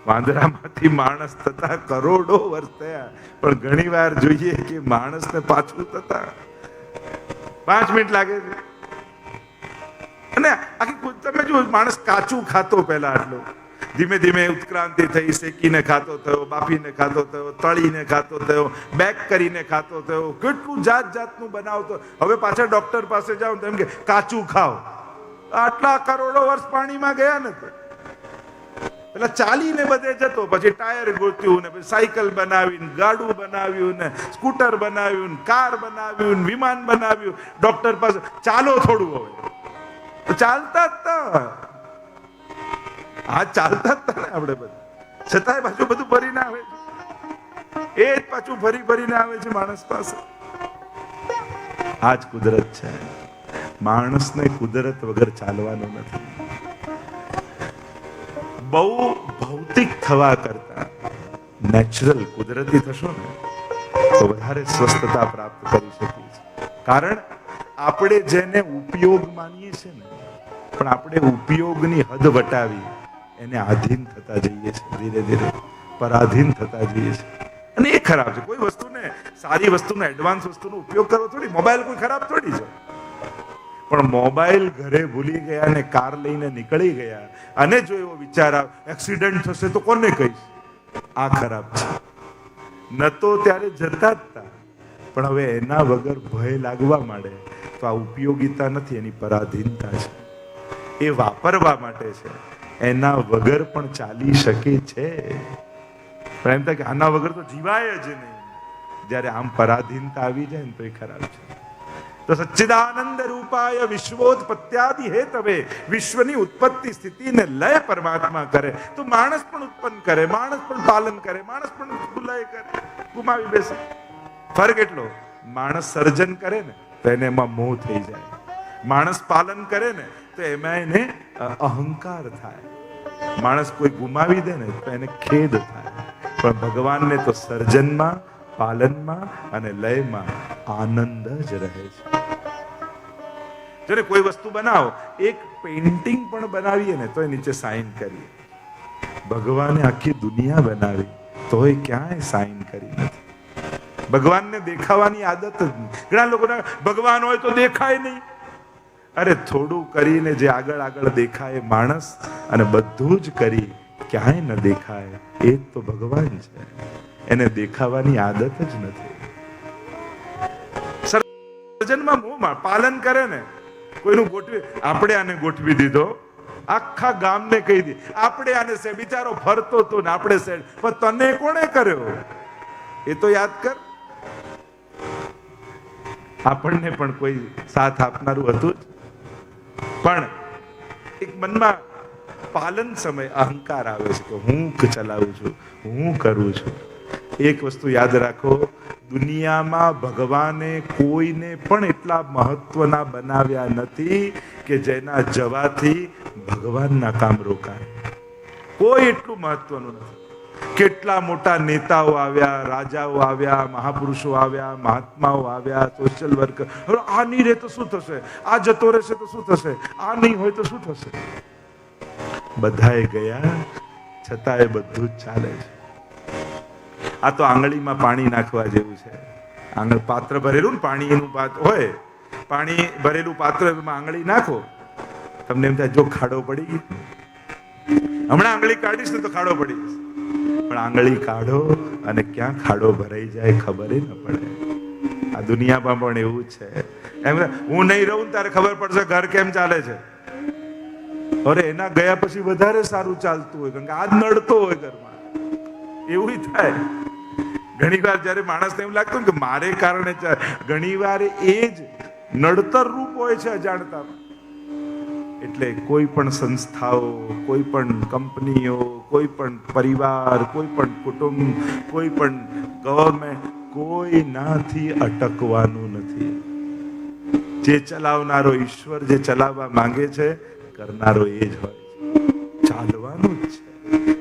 વાંદરામાંથી માણસ થતા કરોડો વર્ષ થયા, પણ ઘણી વાર જોઈએ કે માણસને પાછું થતા 5 મિનિટ લાગે છે. અને આખી તમે જો માણસ કાચું ખાતો પહેલા આટલો, ધીમે ધીમે ઉત્ક્રાંતિ થઈ, શેકીને ખાતો થયો, બાફીને ખાતો થયો, તળીને ખાતો થયો, બેક કરીને ખાતો થયો, કેટલું જાત જાતનું બનાવતો. હવે પાછા ડોક્ટર પાસે જાઓ તો એમ કે કાચું ખાઓ. આટલા કરોડો વર્ષ પાણીમાં ગયા નથી. પેલા ચાલીને બધે જતો, પછી ટાયર ગોત્યું ને પછી સાયકલ બનાવીને, ગાડું બનાવ્યું ને, સ્કૂટર બનાવ્યું ને, કાર બનાવ્યું ને, વિમાન બનાવ્યું. ડોક્ટર પાસે ચાલો થોડું, હવે ચાલતા જ તા. હા ચાલતા જ તા ને આપણે બધા, છતાંય પાછું બધું ફરીને આવે છે. એ જ પાછું ફરીને આવે છે માણસ પાસે. આ જ કુદરત છે. માણસને કુદરત વગર ચાલવાનું નથી. બહુ ભૌતિક થવા કરતા નેચરલ કુદરતી થશો ને તો વધારે સ્વસ્થતા પ્રાપ્ત કરી શકીએ છીએ. કારણ આપણે જેને ઉપયોગ માનીએ છીએ ને, પણ આપણે ઉપયોગની હદ વટાવી એને આધીન થતા જઈએ છીએ, ધીરે ધીરે પરાધીન થતા જઈએ છીએ. અને એ ખરાબ છે. કોઈ વસ્તુને, સારી વસ્તુનો, એડવાન્સ વસ્તુનો ઉપયોગ કરવો થોડી. મોબાઈલ કોઈ ખરાબ થોડી છે, પણ મોબાઈલ ઘરે ભૂલી ગયા ને કાર લઈને નીકળી ગયા અને જો એવો વિચાર આવે એક્સિડન્ટ થશે તો કોને કહીશ, આ ખરાબ છે. ન તો ત્યારે જતા જ હતા, પણ હવે એના વગર ભય લાગવા માંડે તો આ ઉપયોગિતા નથી, એની પરાધીનતા છે. એ વાપરવા માટે છે, એના વગર પણ ચાલી શકે છે. પણ એમ થાય કે આના વગર તો જીવાય જ નહીં. જ્યારે આમ પરાધીનતા આવી જાય ને તો એ ખરાબ છે. તો સચ્ચિદાનંદ રૂપાય વિશ્વોત્પત્યાદિ હેતવે, વિશ્વની ઉત્પત્તિ સ્થિતિ ને લય પરમાત્મા કરે તો માણસ પણ ઉત્પન્ન કરે, માણસ પણ પાલન કરે, માણસ પણ લય કરે, ગુમાવી બેસે. ફરક એટલો, માણસ સર્જન કરે ને તો એને એમાં મોહ થઈ જાય, માણસ પાલન કરે ને તો એમાં એને અહંકાર થાય, માણસ કોઈ ગુમાવી દે ને તો એને ખેદ થાય. પણ ભગવાનને તો સર્જનમાં, પાલનમાં અને લયમાં આનંદ જ રહે છે. જો કોઈ વસ્તુ બનાવો, એક પેઇન્ટિંગ પણ બનાવીએ ને તો એ નીચે સાઇન કરીએ. ભગવાને આખી દુનિયા બનાવી તોય ક્યાંય સાઇન કરી નથી. ભગવાનને દેખાવાની આદત જ નહીં. ઘણા લોકોને ભગવાન હોય તો દેખાય નહીં. અરે થોડું કરીને જે આગળ આગળ દેખાય માણસ, અને બધું જ કરી ક્યાંય ન દેખાય, એ જ તો ભગવાન છે. એને દેખાવાની આદત જ નથી. સર્જનમાં મોહમાં પાલન કરે ને, કોઈનું ગોઠવી, આપણે આને ગોઠવી દીધો, આખા ગામને કહી દી, આપણે આને સે બિચારો ફરતો હતો ને આપણે સે, પણ તને કોણે કર્યો એ તો યાદ કર. આપણને પણ કોઈ સાથ આપનારું હતું જ, પણ એક મનમાં પાલન સમય અહંકાર આવે છે કે હું ચલાવું છું, હું કરું છું. એક વસ્તુ યાદ રાખો, દુનિયામાં ભગવાને કોઈને પણ એટલા મહત્વના બનાવ્યા નથી કે જેના જવાથી ભગવાનના કામ રોકાય. કોઈ એટલું મહત્વનું નથી. કેટલા મોટા નેતાઓ આવ્યા, રાજાઓ આવ્યા, મહાપુરુષો આવ્યા, મહાત્માઓ આવ્યા, સોશિયલ વર્કર. હવે આ નહીં રહે તો શું થશે, આ જતો રહેશે તો શું થશે, આ નહીં હોય તો શું થશે. બધાએ ગયા, છતાં એ બધું જ ચાલે છે. આ તો આંગળીમાં પાણી નાખવા જેવું છે. આંગળ પાત્ર ભરેલું ને પાણીનું પાત્ર હોય, પાણી ભરેલું પાત્ર આંગળી નાખો, તમને એમ થાય જો ખાડો પડી ગઈ, હમણાં આંગળી કાઢીશ ને તો ખાડો પડી જશે. પણ આંગળી કાઢો અને ક્યાં ખાડો ભરાઈ જાય ખબર ન પડે. આ દુનિયામાં પણ એવું છે. એમ હું નહીં રહું ત્યારે ખબર પડશે ઘર કેમ ચાલે છે. અરે એના ગયા પછી વધારે સારું ચાલતું હોય, કારણ કે આજ નડતો હોય ઘરમાં. એવું થાય ઘણી વાર. જયારે માણસને એવું લાગતું કે મારે કારણે, ઘણી વાર એ જ નડતર રૂપ હોય છે અજાણતામાં. એટલે કોઈ પણ સંસ્થાઓ, કોઈ પણ કંપનીઓ, કોઈ પણ પરિવાર, કોઈ પણ કુટુંબ, કોઈ પણ ગવર્મેન્ટ, કોઈનાથી અટકવાનું નથી. જે ચલાવનારો ઈશ્વર, જે ચલાવવા માંગે છે કરનારો એ જ હોય. ચાલવાનું જ છે.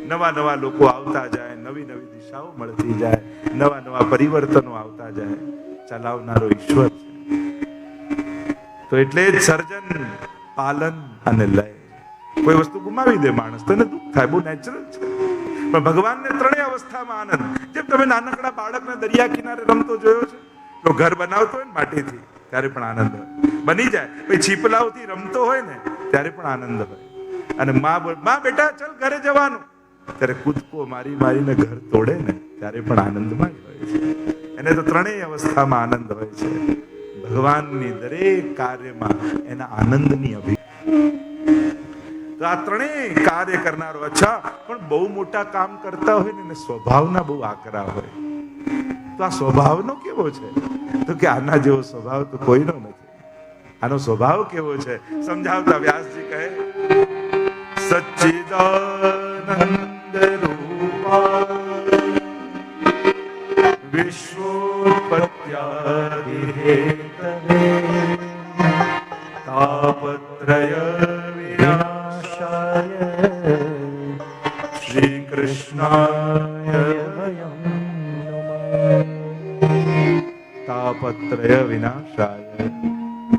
નવા નવા લોકો આવતા જાય, નવી નવી દિશાઓ મળતી જાય, નવા નવા પરિવર્તનો આવતા જાય. ચલાવનારો ઈશ્વર છે. તો એટલે જ સર્જન, પાલન અને લય. કોઈ વસ્તુ ગુમાવી દે માણસ તો એને દુઃખ થાય, બહુ નેચરલ છે. પણ ભગવાનને ત્રણેય અવસ્થામાં આનંદ. જેમ તમે નાનકડા બાળકને દરિયા કિનારે રમતો જોયો છે, તો ઘર બનાવતો હોય ને માટીથી, ત્યારે પણ આનંદ હોય, બની જાય. પછી છીપલાઓથી રમતો હોય ને, ત્યારે પણ આનંદ હોય. અને માં બેટા ચલ ઘરે જવાનું, ત્યારે કૂદકો મારીને ઘર તોડે ને, ત્યારે પણ આનંદમાં જ હોય છે. એને તો ત્રણેય અવસ્થામાં આનંદ હોય છે. ભગવાનની દરેક કાર્યમાં એના આનંદની તો આ ત્રણેય કાર્ય કરનારો. અચ્છા, પણ બહુ મોટા કામ કરતા હોય ને, સ્વભાવના બહુ આકરા હોય, તો આ સ્વભાવનો કેવો છે? તો કે આના જેવો સ્વભાવ તો કોઈનો નથી. આનો સ્વભાવ કેવો છે સમજાવતા વ્યાસજી કહે, સચ્ચિદાનંદ રૂપા વિશ્વોત્પત્યાદિ હેતવે તાપત્રય વિનાશાય શ્રી કૃષ્ણાય વયમ નમઃ. તાપત્રય વિનાશાય,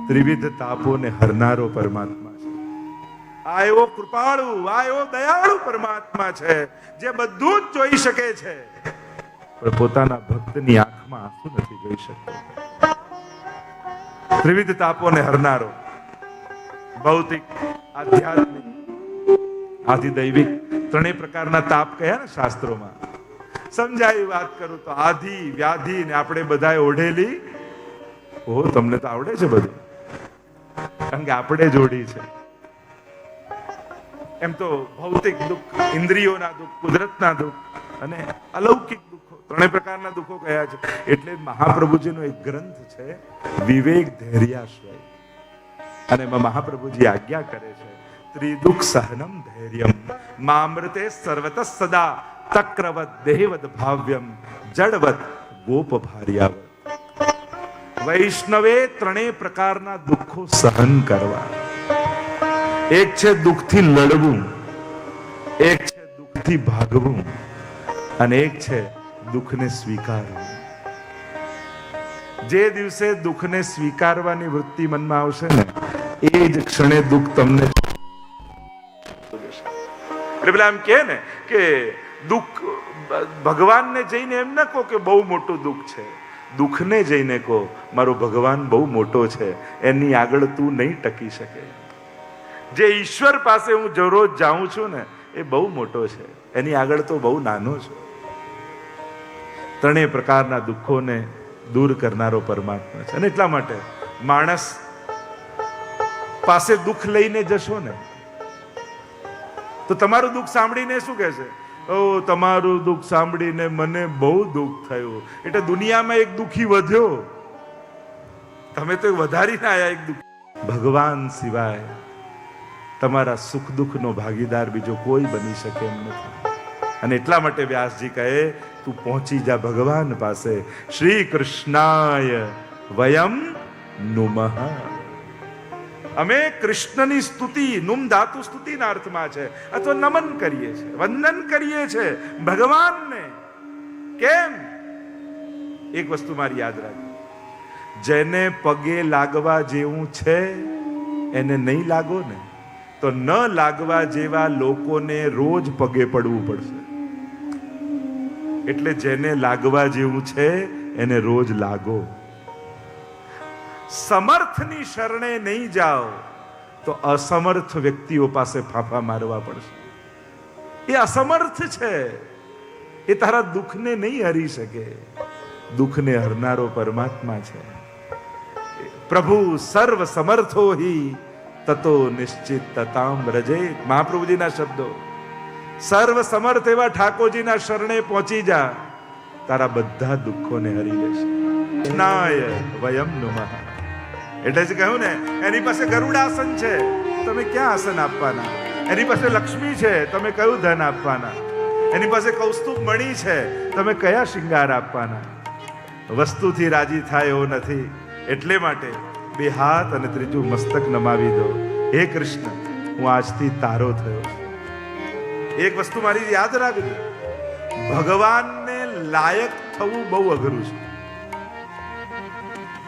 ત્રિવિધ તાપોને હરનારો પરમાત્મા છે. આ એવો કૃપાળુ, આ એવો દયાળુ પરમાત્મા છે, જે બધું જ જોઈ શકે છે, પણ પોતાના ભક્તની આંખમાં આંસુ નથી જોઈ શકતો. ત્રિવિધ તાપોને હરનારો, ભૌતિક, આધ્યાત્મિક, આધિદૈવિક, ત્રણેય પ્રકારના તાપ કહ્યા ને શાસ્ત્રોમાં. સમજાવી વાત કરું તો આધિ, વ્યાધિ ને આપણે બધાએ ઓઢેલી. ઓહો, તમને તો આવડે છે બધું, કારણ કે આપણે જોડી છે. એમ તો ભૌતિક દુઃખ, ઇન્દ્રિયોના દુઃખ, કુદરતના દુઃખ અને અલૌકિક દુઃખો, ત્રણેય પ્રકારના દુઃખો કયા છે. એટલે મહાપ્રભુજીનો એક ગ્રંથ છે વિવેક ધૈર્યાશ્રય, અને એમાં મહાપ્રભુજી આજ્ઞા કરે છે, ત્રિદુઃખ સહનમ ધૈર્યમ મામૃતે સર્વત સદા તક્રવત દેહવત ભાવ્યમ જડવત ગોપ ભાર્યાવત. વૈષ્ણવે ત્રણેય પ્રકારના દુઃખો સહન કરવા. એક છે દુઃખથી લડવું, એક છે દુઃખથી ભાગવું, અને એક છે દુઃખને સ્વીકારવું. જે દિવસે દુઃખને સ્વીકારવાની વૃત્તિ મનમાં આવશે ને, એ જ ક્ષણે દુઃખ તમને. એટલે પેલા એમ કે ને કે દુઃખ, ભગવાનને જઈને એમ ના કહો કે બહુ મોટું દુઃખ છે, દુઃખને જઈને કહો મારો ભગવાન બહુ મોટો છે, એની આગળ તું નહીં ટકી શકે. જે ઈશ્વર પાસે હું રોજ જાઉં છું ને, એ બહુ મોટો છે, એની આગળ તો બહુ નાનો છું. ત્રણેય પ્રકારના દુઃખોને દૂર કરનારો પરમાત્મા છે. અને એટલા માટે માણસ પાસે દુઃખ લઈને જશો ને, તો તમારું દુઃખ સાંભળીને શું કહેશે? ઓ, તમારું દુઃખ સાંભળીને મને બહુ દુઃખ થયું, એટલે દુનિયામાં એક દુઃખી વધ્યો, તમે તો વધારીને આયા એક દુઃખ. ભગવાન સિવાય તમારા સુખ દુઃખનો ભાગીદાર બીજો કોઈ બની શકે એમ નથી. અને એટલા માટે વ્યાસજી કહે, તું પહોંચી જા ભગવાન પાસે. શ્રી કૃષ્ણાય વયમ નુમઃ. અમે કૃષ્ણની સ્તુતિ, નુમ ધાતુ સ્તુતિના અર્થમાં છે, અથવા નમન કરીએ છીએ, વંદન કરીએ છીએ ભગવાનને. કેમ? એક વસ્તુ મારી યાદ રાખજો, જેને પગે લાગવા જેવું છે એને નહીં લાગો ને, તો ન લાગવા જેવા લોકોને રોજ પગે પડવું પડશે. એટલે જેને લાગવા જેવું છે એને રોજ લાગો. સમર્થની શરણે નહીં જાઓ તો અસમર્થ વ્યક્તિઓ પાસે ફાફા મારવા પડશે. એ અસમર્થ છે, એ તારા દુઃખને નહીં હરી શકે. દુઃખને હરનારો પરમાત્મા છે. પ્રભુ સર્વ સમર્થો હિ તતો નિશ્ચિત તતામ રજેત. મહાપ્રભુજીના શબ્દો. સર્વ સમર્થ એવા ઠાકોરજીના શરણે પહોંચી જા, તારા બધા દુઃખોને હરી લેશે. કૃષ્ણાય વયમ નુમઃ. એટલે જ કહ્યું ને, એની પાસે ગરુડાસન છે, તમે ક્યાં આસન આપવાના? એની પાસે લક્ષ્મી છે, તમે કયું ધન આપવાના? એની પાસે કૌસ્તુભ મણિ છે, તમે કયા શિંગાર આપવાના? વસ્તુથી રાજી થાય એવો નથી. એટલે માટે બે હાથ અને ત્રીજું મસ્તક નમાવી દો. હે કૃષ્ણ, હું આજથી તારો થયો છું. એક વસ્તુ મારી યાદ રાખજો, ભગવાનને લાયક થવું બહુ અઘરું છે.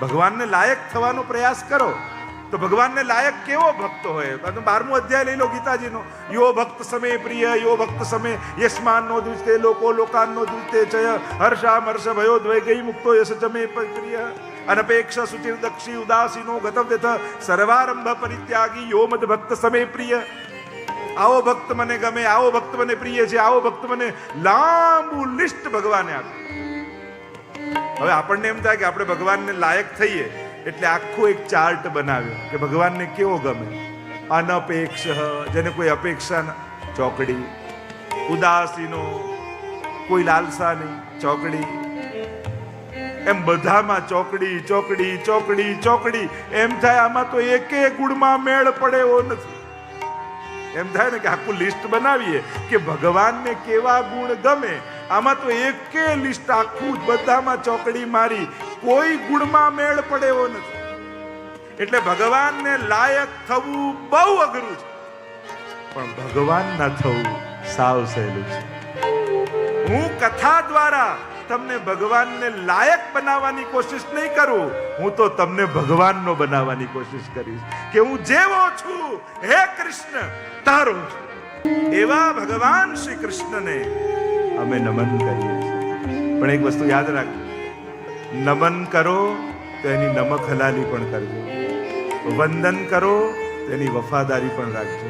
ભગવાનને લાયક થવાનો પ્રયાસ કરો, તો ભગવાનને લાયક કેવો ભક્ત હોય? 12મું અધ્યાય લઈ લો ગીતાજીનો. યો ભક્ત સમે પ્રિય, યો ભક્ત સમે યસ્માન નો દ્વિજતે લોકો લોકાન નો દ્વિજતે ચય હર્ષા મર્ષ ભયો દ્વય ગઈ મુક્તો યશ ચમે પ્રિય અનપેક્ષ સુચિર દક્ષી ઉદાસીનો ગતવ્યથ સર્વારંભ પરિત્યાગી યો મદ ભક્ત સમે પ્રિય. આવો ભક્ત મને ગમે, આવો ભક્ત મને પ્રિય છે, આવો ભક્ત મને, લાંબુ લિસ્ટ ભગવાને આપ્યું. હવે આપણને એમ થાય કે આપણે ભગવાનને લાયક થઈએ એટલે આખું એક ચાર્ટ બનાવ્યો કે ભગવાનને કેવો ગમે. અનપેક્ષ, જેને કોઈ અપેક્ષા ન, ચોકડી. ઉદાસીનો, કોઈ લાલસા નહીં, ચોકડી. એમ બધામાં ચોકડી ચોકડી ચોકડી ચોકડી. એમ થાય આમાં તો એકે ગુણમાં મેળ પડે એવો નથી. એમ થાય ને કે આખું લિસ્ટ બનાવીએ કે ભગવાનને કેવા ગુણ ગમે, આમાં તો એકે લિસ્ટ આખું બધામાં ચોકડી મારી, કોઈ ગુણમાં મેળ પડે એવો નથી. એટલે ભગવાનને લાયક થવું બહુ અઘરું છે, પણ ભગવાન ના થવું સાવ સહેલું છે. હું કથા દ્વારા તમને ભગવાનને લાયક બનાવવાની કોશિશ નહીં કરું, હું તો તમને ભગવાનનો બનાવવાની કોશિશ કરીશ કે હું જેવો છું હે કૃષ્ણ તારો છું. એવા ભગવાન શ્રી કૃષ્ણને અમે નમન કરીએ છીએ. પણ એક વસ્તુ યાદ રાખજો, નમન કરો તો એની નમક હલાલી પણ કરજો, વંદન કરો તો એની વફાદારી પણ રાખજો,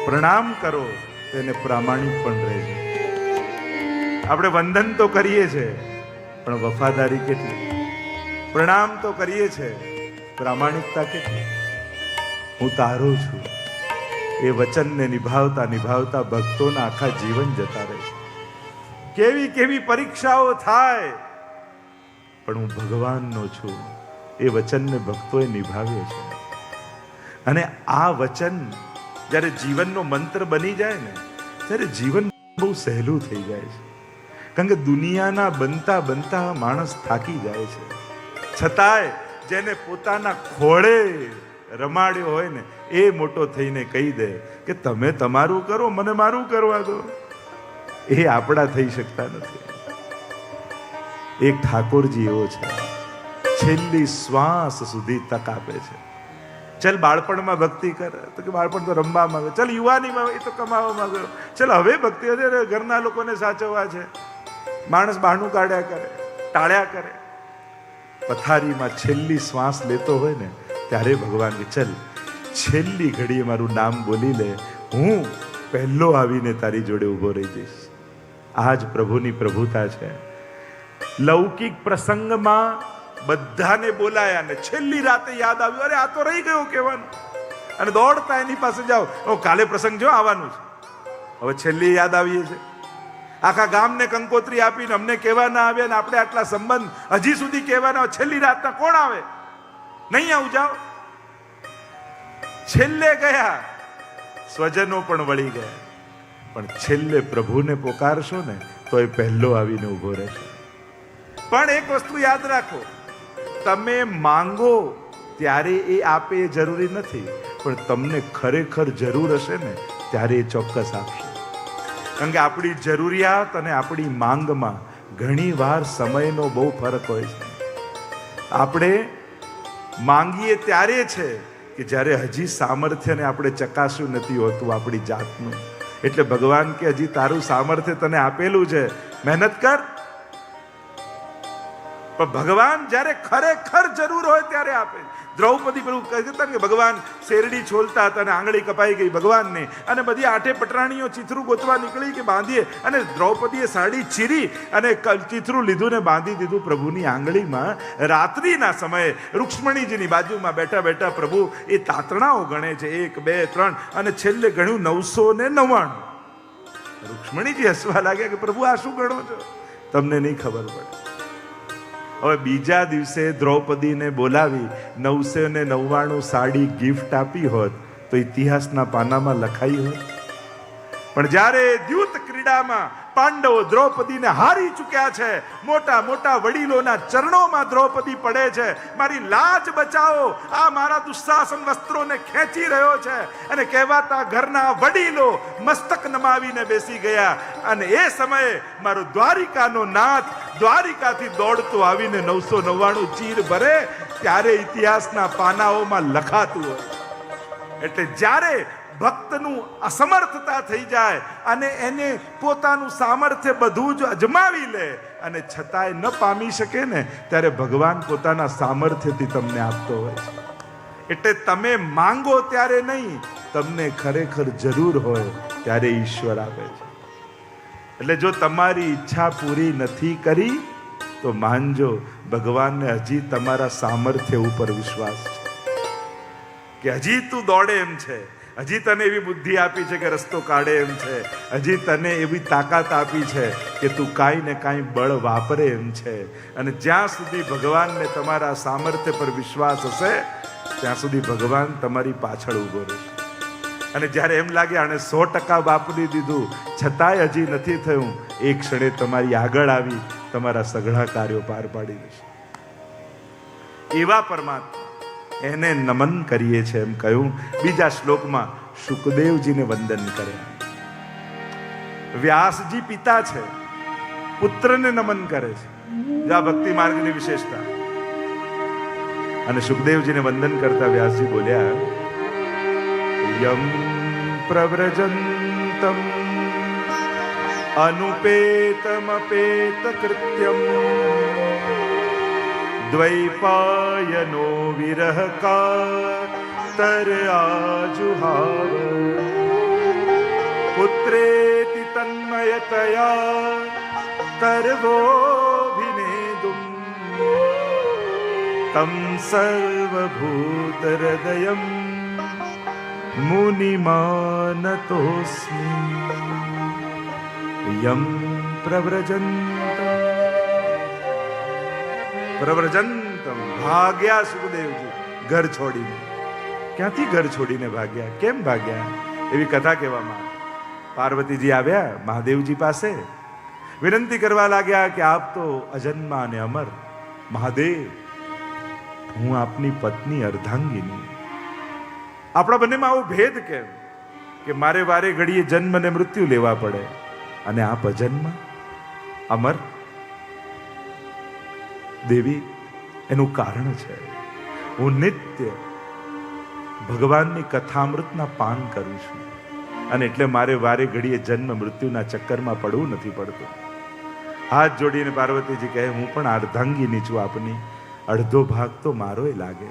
પ્રણામ કરો તો એને પ્રામાણિક પણ રહેજો. આપણે વંદન તો કરીએ છીએ પણ વફાદારી કેટલી? પ્રણામ તો કરીએ છીએ, પ્રામાણિકતા કેટલી? હું તારો છું એ વચનને નિભાવતા નિભાવતા ભક્તોના આખા જીવન જતા રહે છે. કેવી કેવી પરીક્ષાઓ થાય, પણ હું ભગવાનનો છું એ વચનને ભક્તોએ નિભાવ્યો છે. અને આ વચન જ્યારે જીવનનો મંત્ર બની જાય ને, ત્યારે જીવન બહુ સહેલું થઈ જાય છે. કારણ કે દુનિયાના બનતા બનતા માણસ થાકી જાય છે. છતાંય જેને પોતાના ખોળે રમાડ્યો હોય ને, એ મોટો થઈને કહી દે કે તમે તમારું કરો, મને મારું કરવા દો. એ આપણા થઈ શકતા નથી. એક ઠાકોરજી એવો છે, છેલ્લી શ્વાસ સુધી તક આપે છે. ચલ બાળપણમાં ભક્તિ કર તો કે બાળપણ તો રમવા માંગે, ચલ યુવાનીમાં એ તો કમાવા માંગે, ચલ હવે ભક્તિ હશે ઘરના લોકોને સાચવવા છે, માણસ બહાનું કાઢ્યા કરે, ટાળ્યા કરે. પથારીમાં છેલ્લી શ્વાસ લેતો હોય ને ત્યારે ભગવાન કે ચલ છેલ્લી ઘડીએ મારું નામ બોલી લે, હું પહેલો આવીને તારી જોડે ઊભો રહી જઈશ. આ જ પ્રભુની પ્રભુતા છે. લૌકિક પ્રસંગમાં બધાને બોલાયા ને છેલ્લી રાતે યાદ આવ્યું, અરે આ તો રહી ગયો કહેવાનું, અને દોડતા એની પાસે જાઓ, કાલે પ્રસંગ જો આવવાનું છે. હવે છેલ્લી યાદ આવીએ છે, આખા ગામને કંકોત્રી આપીને અમને કહેવા ના આવ્યા ને આપણે આટલા સંબંધ હજી સુધી કહેવાના, છેલ્લી રાતના કોણ આવે? નહીં આવું, જાઓ. છેલ્લે ગયા સ્વજનો પણ વળી ગયા, પણ છેલ્લે પ્રભુને પોકારશો ને તો એ પહેલો આવીને ઊભો રહેશે. પણ એક વસ્તુ યાદ રાખો, તમે માંગો ત્યારે એ આપે એ જરૂરી નથી, પણ તમને ખરેખર જરૂર હશે ને ત્યારે એ ચોક્કસ આપશે. કારણ કે આપણી જરૂરિયાત અને આપણી માંગમાં ઘણી વાર સમયનો બહુ ફરક હોય છે. આપણે માંગીએ ત્યારે છે કે જ્યારે હજી સામર્થ્યને આપણે ચકાસ્યું નથી હોતું આપણી જાતનું. એટલે ભગવાન કે હજી તારું સામર્થ્ય તને આપેલું છે, મહેનત કર. પણ ભગવાન જ્યારે ખરેખર જરૂર હોય ત્યારે આપે. દ્રૌપદી પેલું કહેતા કે ભગવાન શેરડી છોલતા હતા અને આંગળી કપાઈ ગઈ ભગવાનને, અને બધી આઠે પટરાણીઓ ચિથરું ગોતવા નીકળી કે બાંધીએ, અને દ્રૌપદીએ સાડી ચીરી અને ચિથરું લીધું ને બાંધી દીધું પ્રભુની આંગળીમાં. રાત્રિના સમયે રૂક્ષ્મણીજીની બાજુમાં બેઠા બેઠા પ્રભુ એ તાતણાઓ ગણે છે, 1 2 3, અને છેલ્લે ગણ્યું 999. રૂક્ષ્મણીજી હસવા લાગ્યા કે પ્રભુ આ શું ગણો છો? તમને નહીં ખબર પડે. હવે બીજા દિવસે દ્રૌપદીને બોલાવી 999 સાડી ગિફ્ટ આપી હોત તો ઇતિહાસના પાનામાં લખાઈ હોત. પણ જ્યારે દ્યુત ક્રીડામાં પાંડવો દ્રૌપદીને હારી ચૂક્યા છે. મોટા મોટા વડીલોના ચરણોમાં દ્રૌપદી પડે છે. મારી લાજ બચાવો, આ મારા દુઃશાસન વસ્ત્રોને ખેંચી રહ્યો છે. અને કહેવાતા ઘરના વડીલો મસ્તક નમાવીને બેસી ગયા. અને એ સમયે મારો દ્વારિકાનો નાથ દ્વારિકાથી દોડતો આવીને 999 ચીર ભરે, ત્યારે ઇતિહાસના પાનાઓમાં લખાતું હોય. એટલે જ્યારે ભક્તનું અસમર્થતા થઈ જાય અને એને પોતાનું સામર્થ્ય બધું જ અજમાવી લે અને છતાંય ન પામી શકે ને, ત્યારે ભગવાન પોતાના સામર્થ્યથી તમને આપતો હોય છે. એટલે તમે માંગો ત્યારે નહીં, તમને ખરેખર જરૂર હોય ત્યારે ઈશ્વર આપે છે. એટલે જો તમારી ઈચ્છા પૂરી નથી કરી તો માનજો, ભગવાનને હજી તમારા સામર્થ્ય ઉપર વિશ્વાસ છે કે હજી તું દોડે એમ છે, હજી તને એવી બુદ્ધિ આપી છે કે રસ્તો કાઢે એમ છે, હજી તને એવી તાકાત આપી છે કે તું કાંઈ ને કાંઈ બળ વાપરે એમ છે. અને જ્યાં સુધી ભગવાનને તમારા સામર્થ્ય પર વિશ્વાસ હશે ત્યાં સુધી ભગવાન તમારી પાછળ ઊભો રહેશે. અને જ્યારે એમ લાગે આણે 100% વાપરી દીધું છતાંય હજી નથી થયું, એક ક્ષણે તમારી આગળ આવી તમારા સઘળા કાર્યો પાર પાડી દેશે. એવા પરમાત્મા, એને નમન કરીએ છે એમ કહ્યું. બીજા શ્લોકમાં શુકદેવજીને વંદન કર્યા. વ્યાસજી પિતા છે, પુત્રને નમન કરે છે. આ ભક્તિ માર્ગની વિશેષતા. અને શુકદેવજીને વંદન કરતા વ્યાસજી બોલ્યા, યમ પ્રવ્રજંતમ અનુપેતમપેત કૃત્યમ દ્વૈપાયનો વિરહ કાતર આજુહાવ પુત્રેતિ તન્મયતયા તર્વોભિનેદું તમ સર્વભૂતહૃદયં મુનિમાનતોસ્મિ યમ પ્રવ્રજંતમ. ભાગ્યા સુખદેવજી ઘર છોડીને. ક્યાંથી ઘર છોડીને ભાગ્યા? કેમ ભાગ્યા? એવી કથા કહેવામાં. પાર્વતીજી આવ્યા મહાદેવજી પાસે, વિનંતી કરવા લાગ્યા કે આપ તો અજન્મા અને અમર મહાદેવ, હું આપની પત્ની અર્ધાંગિની. આપણા બંનેમાં આવો ભેદ કેમ કે મારે વારે ઘડીએ જન્મ અને મૃત્યુ લેવા પડે અને આપ અજન્મ અમર? દેવી, એનું કારણ છે હું નિત્ય ભગવાનની કથામૃતના પાન કરું છું, અને એટલે મારે વારે ઘડીએ જન્મ મૃત્યુના ચક્કરમાં પડવું નથી પડતું. હાથ જોડીને પાર્વતીજી કહે, હું પણ અર્ધાંગીની છું આપની, અડધો ભાગ તો મારોય લાગે,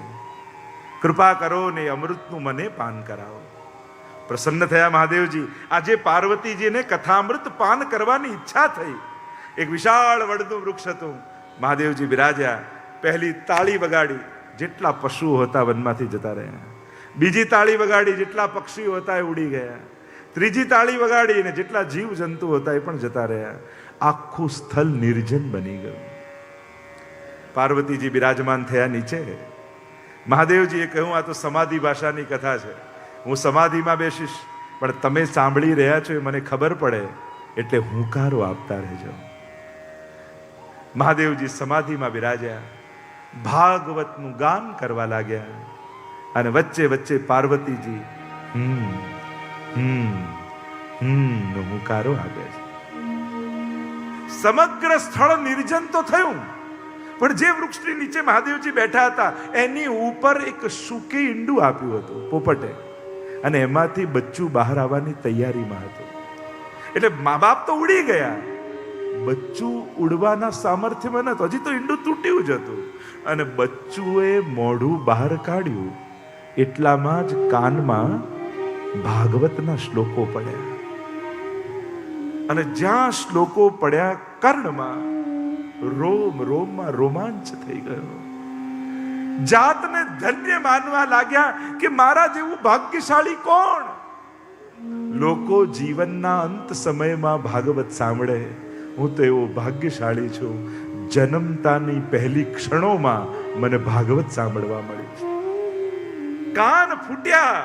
કૃપા કરો ને અમૃતનું મને પાન કરાવો. પ્રસન્ન થયા મહાદેવજી. આજે પાર્વતીજીને કથામૃત પાન કરવાની ઈચ્છા થઈ. એક વિશાળ વડનું વૃક્ષ હતું. મહાદેવજી બિરાજ્યા. પહેલી તાળી વગાડી, જેટલા પશુઓ હતા વનમાંથી જતા રહ્યા. બીજી તાળી વગાડી, જેટલા પક્ષીઓ હતા એ ઉડી ગયા. ત્રીજી તાળી વગાડી ને જેટલા જીવ જંતુ હતા એ પણ જતા રહ્યા. આખું સ્થળ નિર્જન બની ગયું. પાર્વતીજી બિરાજમાન થયા નીચે. મહાદેવજીએ કહ્યું, આ તો સમાધિ ભાષાની કથા છે, હું સમાધિમાં બેસીશ, પણ તમે સાંભળી રહ્યા છો એ મને ખબર પડે, એટલે હુંકારો આપતા રહેજો. મહાદેવજી સમાધિમાં બિરાજ્યા, ભાગવતનું ગાન કરવા લાગ્યા. અને વચ્ચે વચ્ચે પાર્વતીજી હુંકારો આપે છે. સમગ્ર સ્થળ નિર્જન તો થયું, પણ જે વૃક્ષની નીચે મહાદેવજી બેઠા હતા એની ઉપર એક સૂકી ઈંડું આપ્યું હતું પોપટે, અને એમાંથી બચ્ચું બહાર આવવાની તૈયારીમાં હતું. એટલે મા બાપ તો ઉડી ગયા, બચ્ચું ઉડવાના સામર્થ્યમાં નતું, હજી તો ઈંડું તૂટ્યું જ હતું. અને બચ્ચુએ મોઢું બહાર કાઢ્યું, એટલામાં જ કાનમાં ભાગવતના શ્લોકો પડ્યા. અને જ્યાં શ્લોકો પડ્યા કર્ણમાં, રોમ રોમમાં રોમાંચ થઈ ગયો. જાતને ધન્ય માનવા લાગ્યા કે મારા જેવું ભાગ્યશાળી કોણ? લોકો જીવનના અંત સમયમાં ભાગવત સાંભળે, હું તો એવો ભાગ્યશાળી છું, જન્મતાની પહેલી ક્ષણોમાં મને ભાગવત સાંભળવા મળી છે. કાન ફૂટ્યા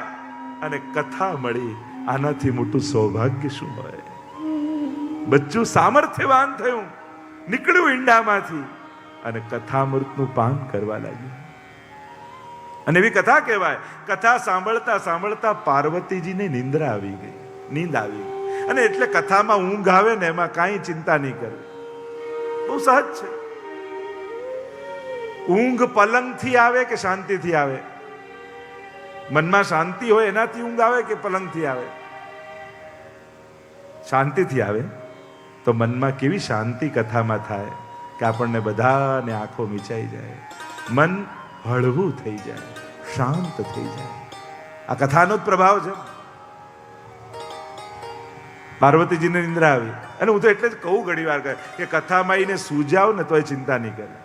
અને કથા મળી, આનાથી મોટું સૌભાગ્ય શું હોય? બચ્ચું સામર્થ્યવાન થયું, નીકળ્યું ઈંડામાંથી અને કથામૃતનું પાન કરવા લાગ્યું. અને એવી કથા કહેવાય. કથા સાંભળતા સાંભળતા પાર્વતીજીને નિંદ્રા આવી ગઈ, નીંદ આવી ગઈ. અને એટલે કથામાં ઊંઘ આવે ને એમાં કાંઈ ચિંતા નહીં કરે, બહુ સહજ છે. ઊંઘ પલંગથી આવે કે શાંતિથી આવે? મનમાં શાંતિ હોય એનાથી ઊંઘ આવે કે પલંગથી આવે? શાંતિથી આવે. તો મનમાં કેવી શાંતિ કથામાં થાય કે આપણને બધાને આંખો મીચાઈ જાય, મન હળવું થઈ જાય, શાંત થઈ જાય. આ કથાનો જ પ્રભાવ છે. પાર્વતીજીને નિંદ્રા આવી. અને હું તો એટલે જ કહું ઘણી વાર કે કથામાં આવીને સૂજાવ ને તો એ ચિંતા નહીં કરે.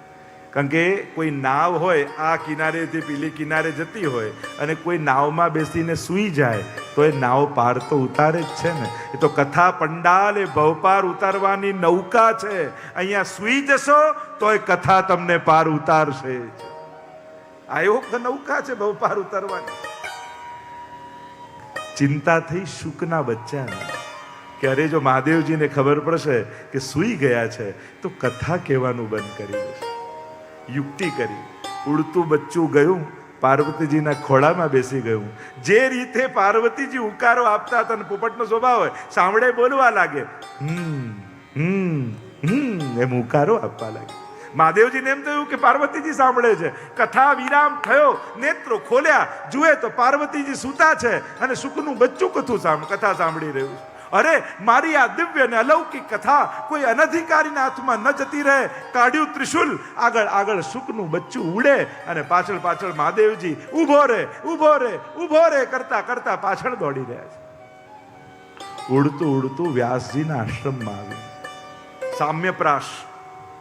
કારણ કે કોઈ નાવ હોય, આ કિનારેથી પેલી કિનારે જતી હોય અને કોઈ નાવમાં બેસીને સૂઈ જાય તો એ નાવ પાર તો ઉતારે જ છે ને. એ તો કથા પંડાલ એ ભવપાર ઉતારવાની નૌકા છે. અહીંયા સૂઈ જશો તો એ કથા તમને પાર ઉતારશે. આ એવો નૌકા છે ભવપાર ઉતારવાની. ચિંતા થઈ શુકના બચ્ચાને કે અરે જો મહાદેવજીને ખબર પડશે કે સૂઈ ગયા છે તો કથા કહેવાનું બંધ કરી દેશે. યુક્તિ કરી. ઉડતું બચ્ચું ગયું, પાર્વતીજીના ખોળામાં બેસી ગયું. જે રીતે પાર્વતીજી ઉકારો આપતા હતા, પોપટનો સ્વભાવ હોય, સાંભળે બોલવા લાગે, એમ ઉકારો આપવા લાગે. મહાદેવજીને એમ થયું કે પાર્વતીજી સાંભળે છે. કથા વિરામ થયો, નેત્રો ખોલ્યા, જુએ તો પાર્વતીજી સૂતા છે અને સુખનું બચ્ચું કથા સાંભળી રહ્યું છે. અરે મારી આ દિવ્ય અને અલૌકિક કથા કોઈ અનધિકારીના હાથમાં ન જતી રહે. કાઢ્યું ત્રિશુલ, આગળ આગળ સુખનું બચ્ચું ઉડે અને પાછળ પાછળ મહાદેવજી ઉભો રે ઉભો રે ઉભો રે કરતા કરતા પાછળ દોડી રહ્યા છે. ઉડતું ઉડતું વ્યાસજીના આશ્રમમાં આવ્યું. સામ્યપ્રાશ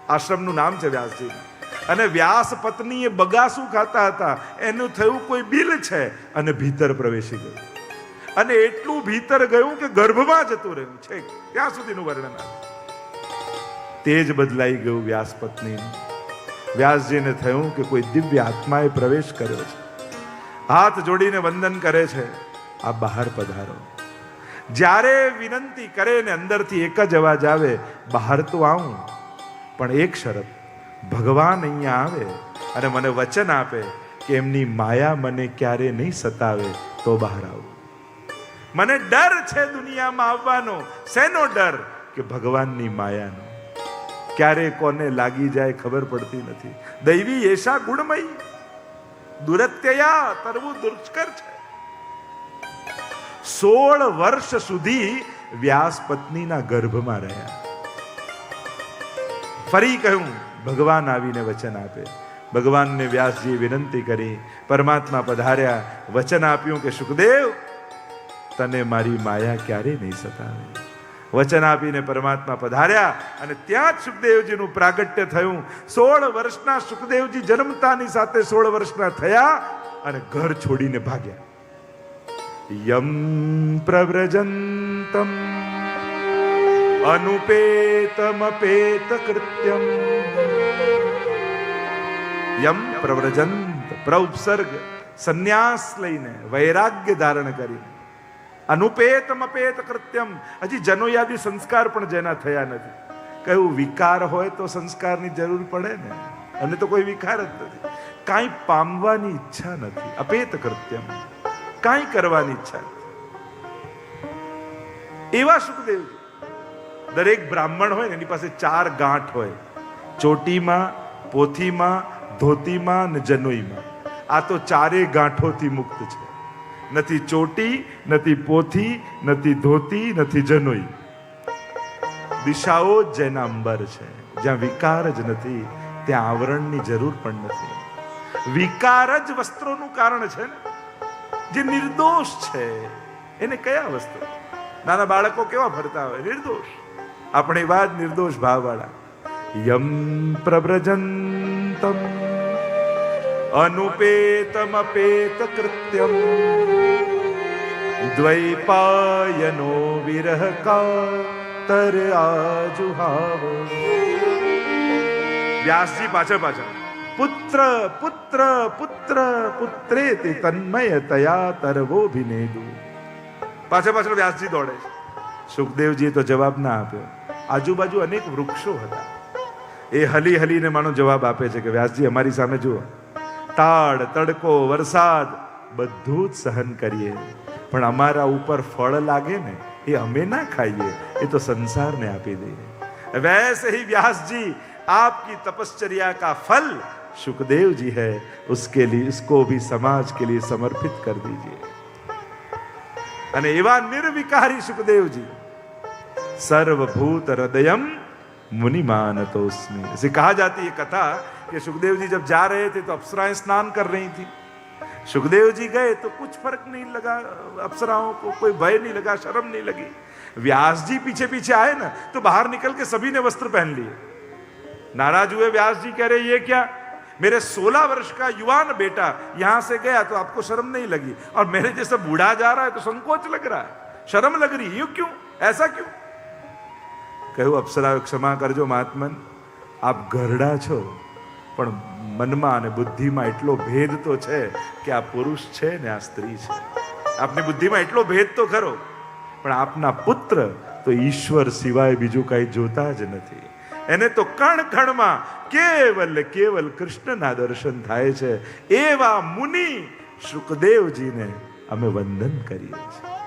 આશ્રમનું નામ છે વ્યાસજી. અને વ્યાસ પત્નીએ બગાસું ખાતા હતા, એનું થયું કોઈ બિલ છે અને ભીતર પ્રવેશી ગયું. અને એટલું ભીતર ગયું કે ગર્ભમાં જતું રહ્યું છે. ત્યાં સુધીનું વર્ણન આવે. તેજ બદલાઈ ગયું વ્યાસ પત્નીનું. વ્યાસજીને થયું કે કોઈ દિવ્ય આત્માએ પ્રવેશ કર્યો છે. હાથ જોડીને વંદન કરે છે, આ બહાર પધારો. જ્યારે વિનંતી કરે ને અંદરથી એક જ અવાજ આવે, બહાર તો આવું, પણ એક શરત, ભગવાન અહીંયા આવે અને મને વચન આપે કે એમની માયા મને ક્યારે નહીં સતાવે તો બહાર આવું. મને ડર છે દુનિયામાં આવવાનો. શેનો ડર? કે ભગવાનની માયાનો. ક્યારે કોને લાગી જાય ખબર પડતી નથી. દૈવી એશા ગુણમય, દુરત્યયા તરવું દુષ્કર છે. 16 વર્ષ સુધી વ્યાસ પત્નીના ગર્ભમાં રહ્યા. ફરી કહ્યું, ભગવાન આવીને વચન આપે. ભગવાનને વ્યાસજીએ વિનંતી કરી. પરમાત્મા પધાર્યા, વચન આપ્યું કે સુખદેવ, તને મારી માયા ક્યારે નહીં સતાવે. વચન આપીને પરમાત્મા પધાર્યા અને ત્યાં જ સુખદેવજીનું પ્રાગટ્ય થયું. 16 વર્ષના સુખદેવજી જન્મતાની સાથે 16 વર્ષના થયા અને ઘર છોડીને ભાગ્યા. યમ પ્રવ્રજંતમ અનુપેતમ અપેત કૃત્યમ. યમ પ્રવ્રજંત, પ્રઉપસર્ગ, સંન્યાસ લઈને, વૈરાગ્ય ધારણ કરીને, અનુપેતમ અપેત કૃત્યમ. હજી જનોયાદી સંસ્કાર પણ જેના થયા નથી. કયું વિકાર હોય તો સંસ્કારની જરૂર પડે ને, અને તો કોઈ વિકાર જ નથી. કાંઈ પામવાની ઈચ્છા નથી. અપેત કૃત્યમ, કાંઈ કરવાની ઈચ્છા નથી. એવા સુખદેવજી. દરેક બ્રાહ્મણ હોય ને એની પાસે 4 ગાંઠ હોય, ચોટીમાં, પોથીમાં, ધોતીમાં અને જનોઈમાં. આ તો 4 ગાંઠોથી મુક્ત છે. નથી ચોટી, નથી પોથી, નથી ધોતી, નથી જનોઈ. દિશાઓ જ જેના અંબર છે. જ્યાં વિકાર જ નથી ત્યાં આવરણની જરૂર પણ નથી. વિકાર જ વસ્ત્રોનું કારણ છે ને. જે નિર્દોષ છે એને કયા વસ્ત્રો? નાના બાળકો કેવા ફરતા હોય, નિર્દોષ. આપણે એવા જ નિર્દોષ ભાવવાળા. યમ પ્રવ્રજંતમ અનુપેતમ અપેત કૃત્યમ દ્વૈપાયનો વિરહ કાતર આજુહાવ. વ્યાસજી પાછળ પાછળ, પુત્ર પુત્ર પુત્ર પુત્રેતિ તન્મયતયા તરવોભિનેદુ. પાછળ પાછળ વ્યાસજી દોડે છે. સુખદેવજીએ તો જવાબ ના આપ્યો. આજુબાજુ અનેક વૃક્ષો હતા. એ હલી હલીને માનો જવાબ આપે છે કે વ્યાસજી અમારી સામે જુઓ, તાડ તડકો વરસાદ બધું જ સહન કરીએ, પણ અમારા ઉપર ફળ લાગે ને એ અમે ના ખાઈએ, એ તો સંસારને આપી દઈએ. वैसे ही व्यास जी आपकी तपश्चर्या का फल सुखदेव जी है, उसके लिए इसको भी समाज के लिए समर्पित कर दीजिए. અને એવા નિર્વિકારી સુખદેવજી, सर्वभूत हृदयम मुनिमानतोस्मि. ऐसे कहा जाती है कथा कि सुखदेव जी जब जा रहे थे तो अप्सराएं स्नान कर रही थी. सुखदेव जी गए तो कुछ फर्क नहीं लगा, अप्सराओं को कोई भय नहीं लगा, शर्म नहीं लगी. व्यास जी पीछे पीछे आए ना तो बाहर निकल के सभी ने वस्त्र पहन लिए. नाराज हुए व्यास जी, कह रहे ये क्या, मेरे 16 वर्ष का युवान बेटा यहां से गया तो आपको शर्म नहीं लगी, और मेरे जैसा बूढ़ा जा रहा है तो संकोच लग रहा है, शर्म लग रही है, यूं क्यों, ऐसा क्यों? કહ્યું અપ્સરાઓ ક્ષમા કરજો મહાત્મન, આપ ઘરડા છો પણ મનમાં અને બુદ્ધિમાં એટલો ભેદ તો છે કે આ પુરુષ છે ને આ સ્ત્રી છે. આપની બુદ્ધિમાં એટલો ભેદ તો ખરો, પણ આપના પુત્ર તો ઈશ્વર સિવાય બીજું કઈ જોતા જ નથી. એને તો કણ કણમાં કેવલ કૃષ્ણના દર્શન થાય છે. એવા મુનિ સુખદેવજીને અમે વંદન કરીએ છીએ.